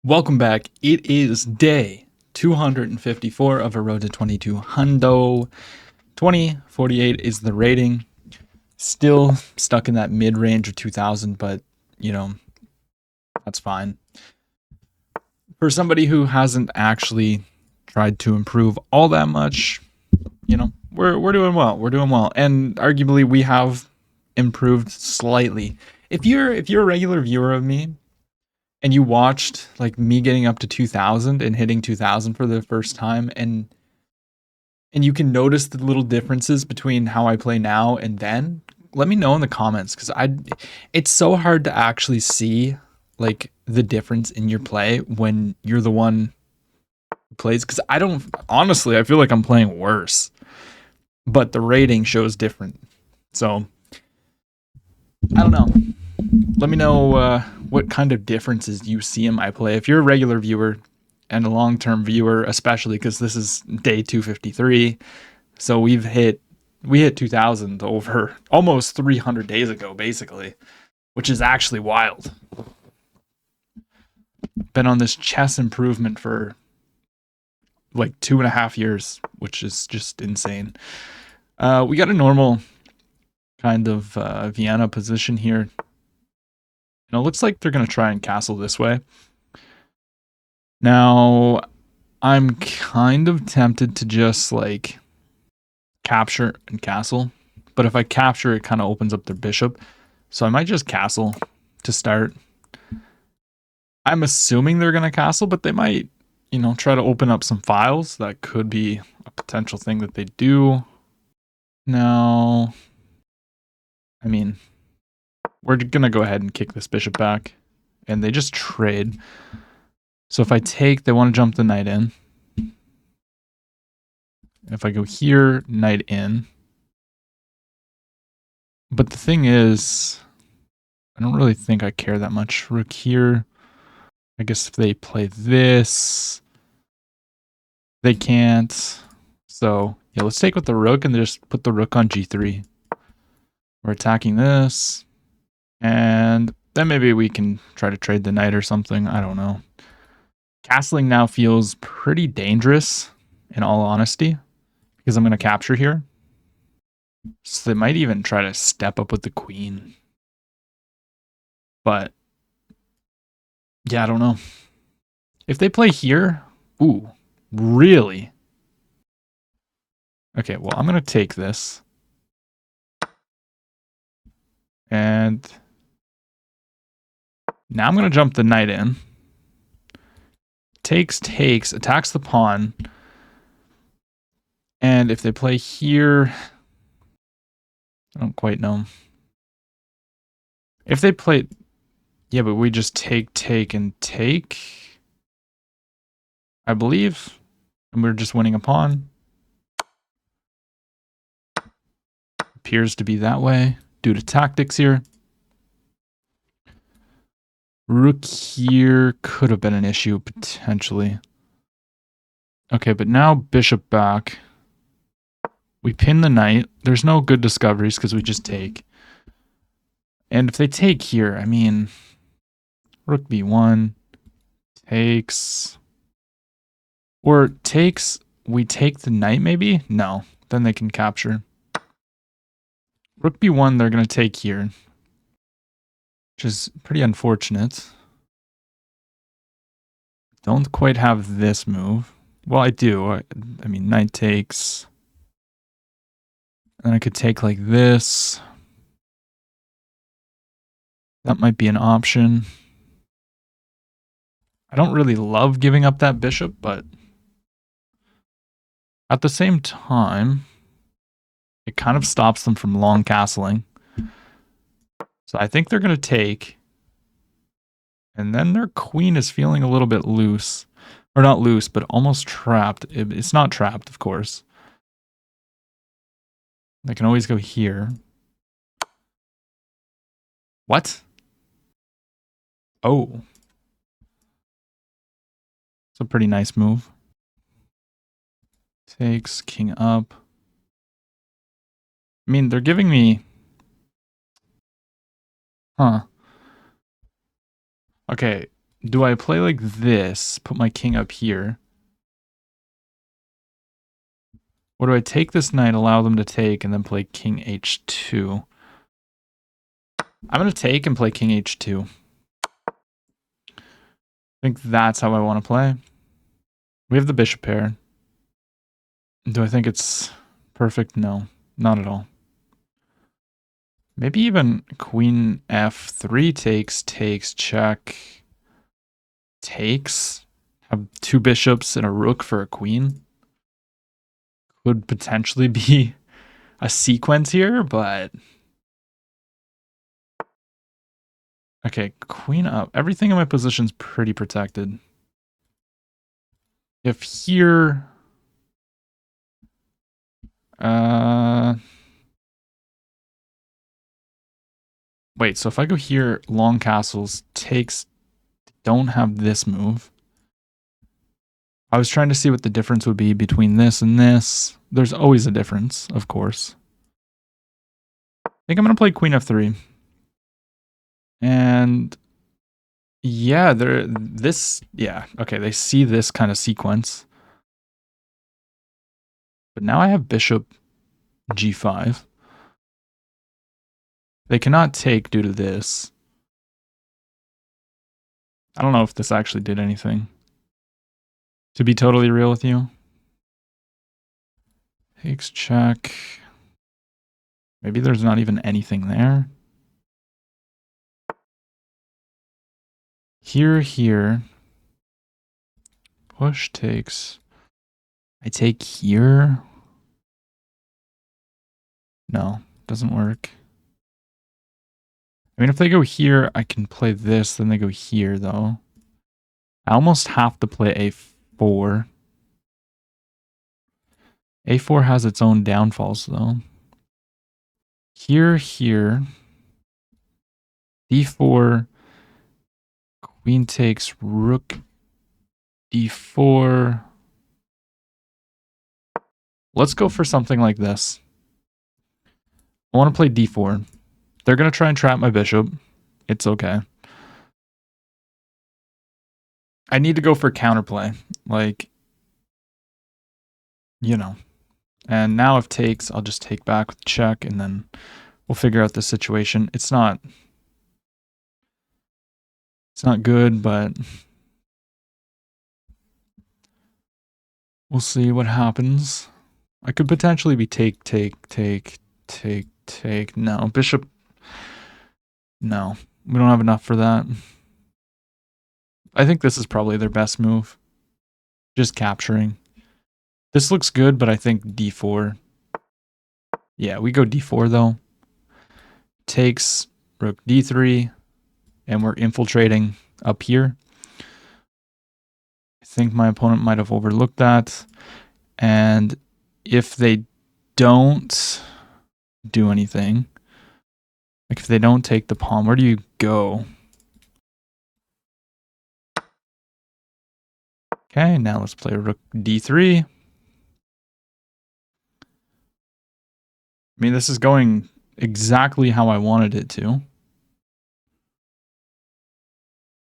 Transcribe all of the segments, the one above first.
Welcome back. It is day 254 of a Road to 22 Hundo. 2048 is the rating. Still stuck in that mid-range of 2000, but, that's fine. For somebody who hasn't actually tried to improve all that much, we're doing well. We're doing well. And arguably we have improved slightly. If you're a regular viewer of me, and you watched like me getting up to 2000 and hitting 2000 for the first time, and you can notice the little differences between how I play now and then, let me know in the comments, because it's so hard to actually see like the difference in your play when you're the one who plays, because I don't, honestly, I feel like I'm playing worse, but the rating shows different. So I don't know. Let me know what kind of differences you see in my play. If you're a regular viewer and a long-term viewer, especially because this is day 253, so we hit 2000 over almost 300 days ago, basically, which is actually wild. Been on this chess improvement for like 2.5 years, which is just insane. We got a normal kind of Vienna position here. And it looks like they're going to try and castle this way. Now, I'm kind of tempted to just like capture and castle. But if I capture, it kind of opens up their bishop. So I might just castle to start. I'm assuming they're going to castle, but they might, try to open up some files. That could be a potential thing that they do. Now, I mean, we're going to go ahead and kick this bishop back. And they just trade. So if I take, they want to jump the knight in. If I go here, knight in. But the thing is, I don't really think I care that much. Rook here. I guess if they play this, they can't. So yeah, let's take with the rook and just put the rook on g3. We're attacking this. And then maybe we can try to trade the knight or something. I don't know. Castling now feels pretty dangerous, in all honesty, because I'm going to capture here. So they might even try to step up with the queen. But yeah, I don't know. If they play here, ooh, really? Okay, well, I'm going to take this. And now I'm going to jump the knight in. Takes, attacks the pawn. And if they play here, I don't quite know. If they play, yeah, but we just take, and take, I believe. And we're just winning a pawn. Appears to be that way due to tactics here. Rook here could have been an issue, potentially. Okay, but now bishop back. We pin the knight. There's no good discoveries because we just take. And if they take here, I mean, rook b1 takes. Or takes, we take the knight maybe? No, then they can capture. Rook b1, they're going to take here, which is pretty unfortunate. Don't quite have this move. Well, I do. I mean, knight takes. And I could take like this. That might be an option. I don't really love giving up that bishop, but at the same time, it kind of stops them from long castling. So I think they're going to take. And then their queen is feeling a little bit loose. Or not loose, but almost trapped. It's not trapped, of course. They can always go here. What? Oh. It's a pretty nice move. Takes, king up. I mean, they're giving me... Huh. Okay, do I play like this, put my king up here? Or do I take this knight, allow them to take, and then play king h2? I'm going to take and play king h2. I think that's how I want to play. We have the bishop pair. Do I think it's perfect? No, not at all. Maybe even queen f3 takes, check, takes. Have two bishops and a rook for a queen. Could potentially be a sequence here, but... Okay, queen up. Everything in my position's pretty protected. If here... Wait, so if I go here, long castles, takes, don't have this move. I was trying to see what the difference would be between this and this. There's always a difference, of course. I think I'm going to play queen f3. And yeah, okay, they see this kind of sequence. But now I have bishop g5. They cannot take due to this. I don't know if this actually did anything. To be totally real with you. Takes, check. Maybe there's not even anything there. Here. Push takes. I take here. No, doesn't work. I mean, if they go here, I can play this, then they go here, though. I almost have to play a4. a4 has its own downfalls, though. Here. d4. Queen takes, rook, d4. Let's go for something like this. I want to play d4. They're going to try and trap my bishop. It's okay. I need to go for counterplay. Like, you know. And now if takes, I'll just take back with check, and then we'll figure out the situation. It's not good, but we'll see what happens. I could potentially be take. No, bishop. No, we don't have enough for that. I think this is probably their best move. Just capturing. This looks good, but I think d4. Yeah, we go d4 though. Takes, rook d3, and we're infiltrating up here. I think my opponent might have overlooked that. And if they don't do anything, like if they don't take the pawn, where do you go? Okay, now let's play rook d3. I mean, this is going exactly how I wanted it to.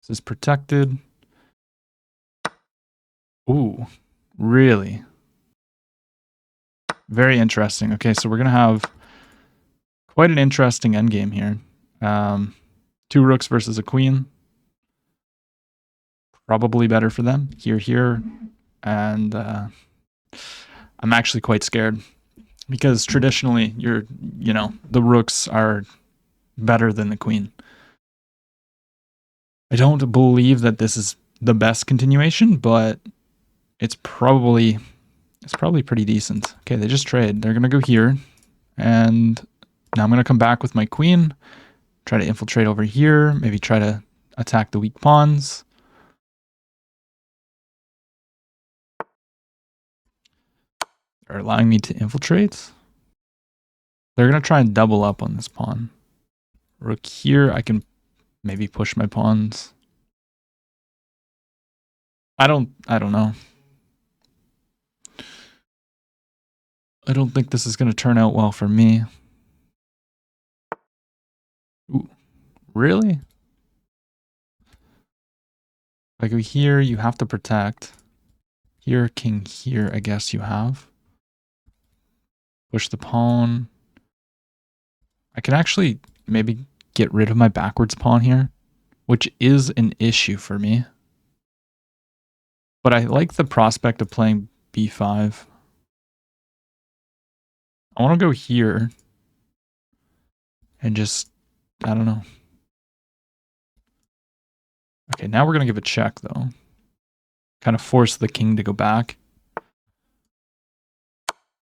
This is protected. Ooh, really? Very interesting. Okay, so we're going to have quite an interesting endgame here. 2 rooks versus a queen. Probably better for them. Here. And I'm actually quite scared. Because traditionally, the rooks are better than the queen. I don't believe that this is the best continuation, but it's probably pretty decent. Okay, they just trade. They're gonna go here, and now I'm gonna come back with my queen, try to infiltrate over here, maybe try to attack the weak pawns. They're allowing me to infiltrate. They're gonna try and double up on this pawn. Rook here, I can maybe push my pawns. I don't know. I don't think this is going to turn out well for me. Ooh, really? Like here, you have to protect. Here, king here, I guess you have. Push the pawn. I can actually maybe get rid of my backwards pawn here, which is an issue for me. But I like the prospect of playing b5. I want to go here and just, I don't know. Okay, now we're going to give a check, though. Kind of force the king to go back.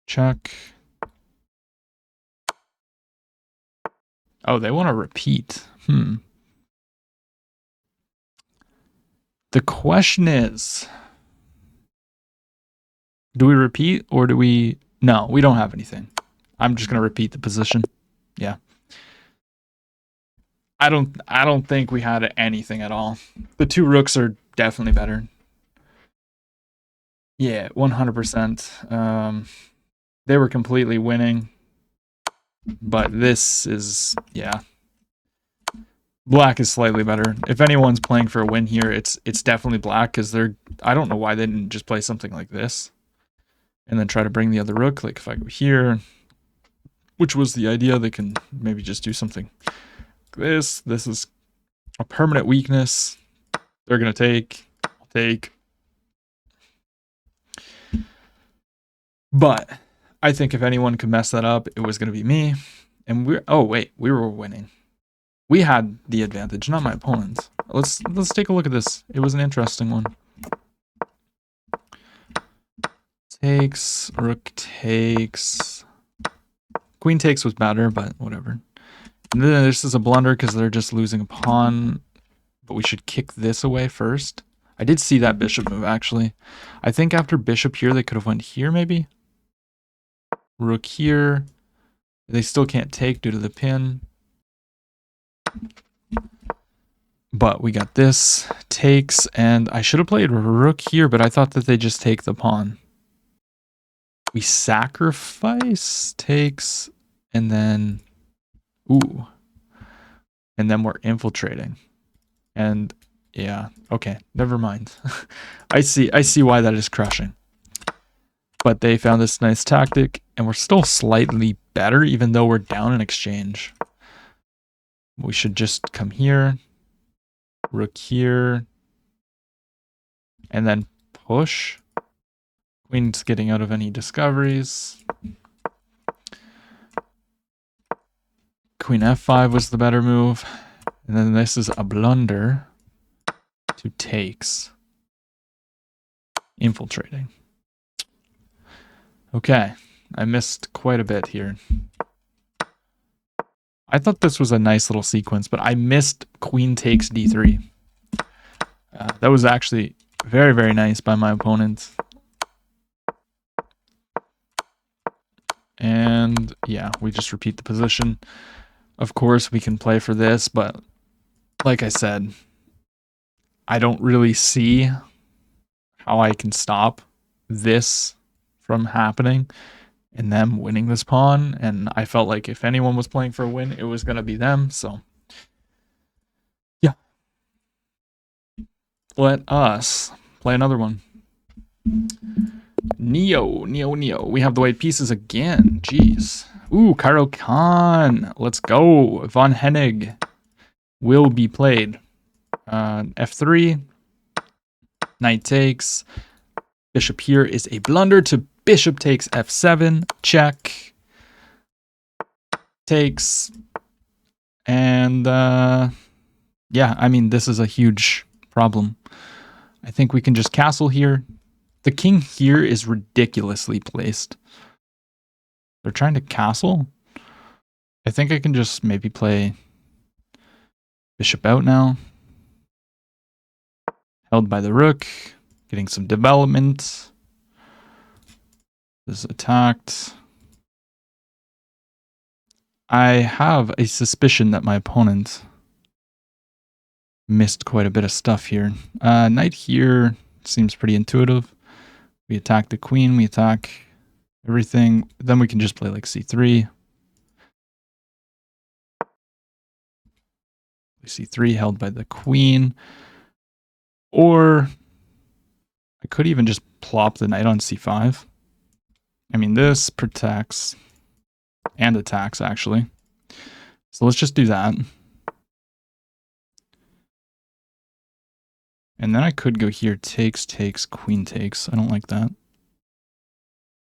Check. Oh, they want to repeat. The question is, do we repeat or do we... No, we don't have anything. I'm just going to repeat the position. Yeah. I don't think we had anything at all. The two rooks are definitely better. Yeah, 100%. They were completely winning. But this is, yeah. Black is slightly better. If anyone's playing for a win here, it's definitely black because they're... I don't know why they didn't just play something like this. And then try to bring the other rook. Like if I go here, which was the idea, they can maybe just do something like this. This is a permanent weakness. They're going to take. I'll take. But I think if anyone could mess that up, it was going to be me. And we're... Oh, wait. We were winning. We had the advantage, not my opponents. Let's take a look at this. It was an interesting one. Takes, rook takes. Queen takes was better, but whatever. And then this is a blunder because they're just losing a pawn. But we should kick this away first. I did see that bishop move, actually. I think after bishop here, they could have went here, maybe. Rook here. They still can't take due to the pin. But we got this. Takes, and I should have played rook here, but I thought that they just take the pawn. We sacrifice, takes, and then... Ooh. And then we're infiltrating. And yeah, okay, never mind. I see why that is crushing. But they found this nice tactic, and we're still slightly better, even though we're down in exchange. We should just come here, rook here, and then push. Queen's getting out of any discoveries. Queen f5 was the better move. And then this is a blunder to takes. Infiltrating. Okay, I missed quite a bit here. I thought this was a nice little sequence, but I missed queen takes d3. That was actually very, very nice by my opponent. And yeah, we just repeat the position. Of course, we can play for this, but like I said, I don't really see how I can stop this from happening and them winning this pawn. And I felt like if anyone was playing for a win, it was going to be them. So yeah, let us play another one. Neo. We have the white pieces again. Jeez. Ooh, Caro-Kann. Let's go. Von Hennig will be played. F3. Knight takes. Bishop here is a blunder to bishop takes F7. Check. Takes. And yeah, I mean, this is a huge problem. I think we can just castle here. The king here is ridiculously placed. They're trying to castle. I think I can just maybe play bishop out now. Held by the rook. Getting some development. This is attacked. I have a suspicion that my opponent missed quite a bit of stuff here. Knight here seems pretty intuitive. We attack the queen, we attack everything. Then we can just play like c3. C3 held by the queen. Or I could even just plop the knight on c5. I mean, this protects and attacks, actually. So let's just do that. And then I could go here, takes, takes, queen takes. I don't like that.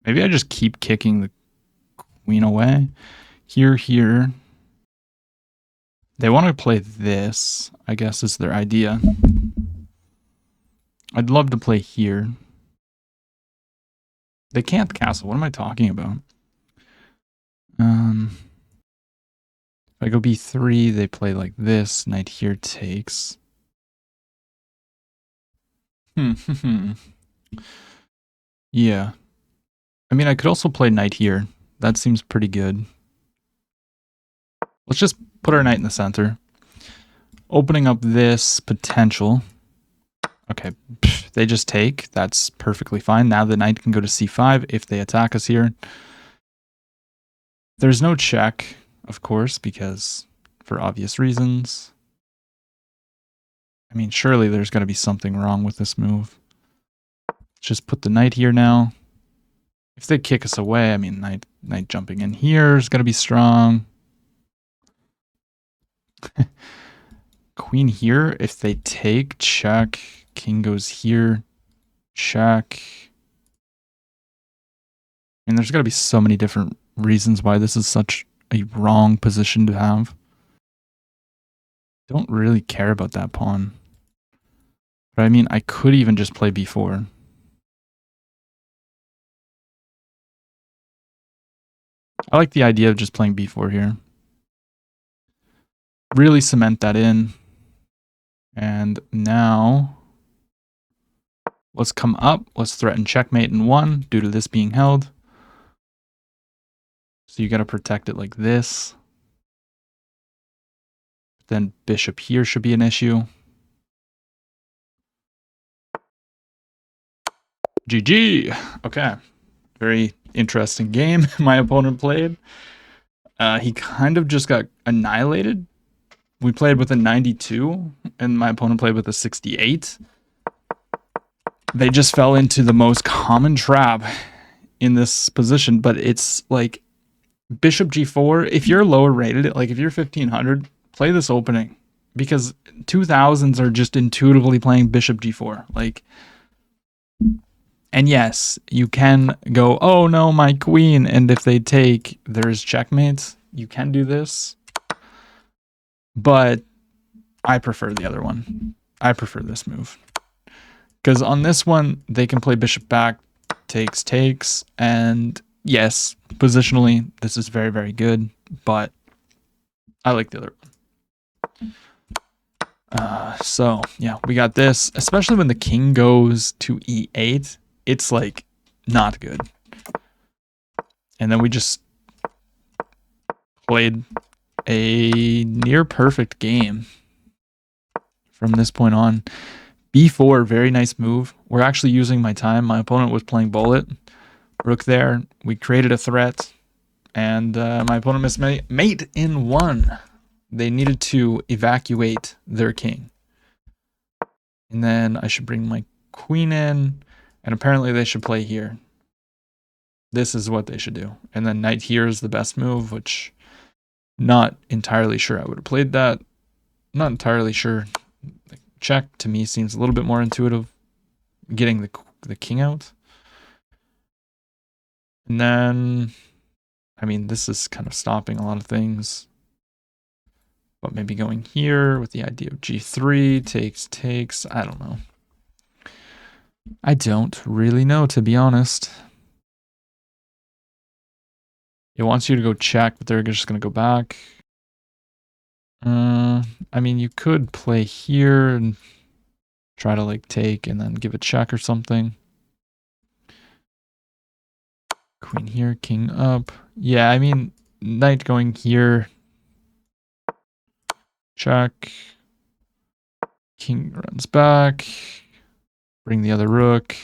Maybe I just keep kicking the queen away. Here, here. They want to play this, I guess is their idea. I'd love to play here. They can't castle. What am I talking about? If I go b3, they play like this. Knight here takes. Yeah. I mean, I could also play knight here. That seems pretty good. Let's just put our knight in the center. Opening up this potential. Okay, they just take. That's perfectly fine. Now the knight can go to c5 if they attack us here. There's no check, of course, because for obvious reasons. I mean, surely there's got to be something wrong with this move. Just put the knight here now. If they kick us away, I mean, knight jumping in here is going to be strong. Queen here, if they take, check. King goes here, check. And there's got to be so many different reasons why this is such a wrong position to have. Don't really care about that pawn. But I mean, I could even just play b4. I like the idea of just playing b4 here. Really cement that in. And now let's come up. Let's threaten checkmate in 1 due to this being held. So you got to protect it like this. Then bishop here should be an issue. GG. Okay. Very interesting game my opponent played. He kind of just got annihilated. We played with a 92 and my opponent played with a 68. They just fell into the most common trap in this position, but it's like bishop g4. If you're lower rated, like if you're 1500, play this opening because 2000s are just intuitively playing bishop g4. Like, and yes, you can go, oh no, my queen. And if they take, there's checkmate. You can do this. But I prefer the other one. I prefer this move. Because on this one, they can play bishop back, takes, takes. And yes, positionally, this is very, very good. But I like the other one. So, yeah, we got this. Especially when the king goes to e8. It's like not good. And then we just played a near perfect game from this point on. b4, very nice move. We're actually using my time. My opponent was playing bullet. Rook there. We created a threat. And my opponent missed mate in 1. They needed to evacuate their king. And then I should bring my queen in. And apparently they should play here. This is what they should do. And then knight here is the best move, which not entirely sure I would have played that. Not entirely sure. Check to me seems a little bit more intuitive. Getting the king out. And then, I mean, this is kind of stopping a lot of things. But maybe going here with the idea of g3, takes, I don't know. I don't really know, to be honest. It wants you to go check, but they're just going to go back. I mean, you could play here and try to like take and then give a check or something. Queen here, king up. Yeah, I mean, knight going here. Check. King runs back. Bring the other rook.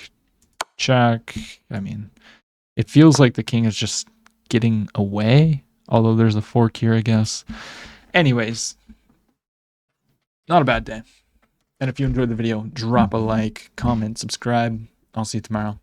Check. I mean, it feels like the king is just getting away. Although there's a fork here, I guess. Anyways, not a bad day. And if you enjoyed the video, drop a like, comment, subscribe. I'll see you tomorrow.